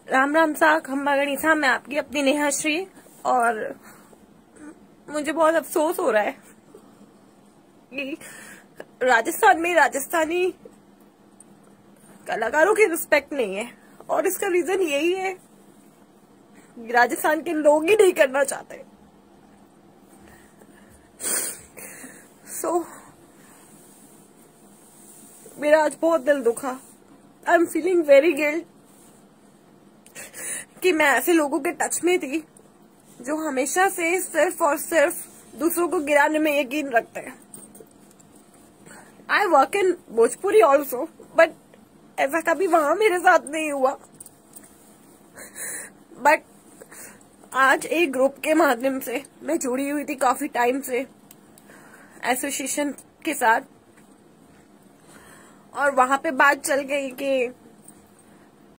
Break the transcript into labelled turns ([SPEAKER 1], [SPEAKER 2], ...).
[SPEAKER 1] राम राम सा खम्बा गणिसा, मैं आपकी अपनी नेहा श्री। और मुझे बहुत अफसोस हो रहा है कि राजस्थान में राजस्थानी कलाकारों की रिस्पेक्ट नहीं है, और इसका रीजन यही है कि राजस्थान के लोग ही नहीं करना चाहते। मेरा आज बहुत दिल दुखा। I am feeling very guilt कि मैं ऐसे लोगों के टच में थी जो हमेशा से सिर्फ और सिर्फ दूसरों को गिराने में यकीन रखते हैं। I work in Bhojpuri also, but ऐसा कभी वहां मेरे साथ नहीं हुआ। बट आज एक ग्रुप के माध्यम से मैं जुड़ी हुई थी काफी टाइम से एसोसिएशन के साथ, और वहां पे बात चल गई कि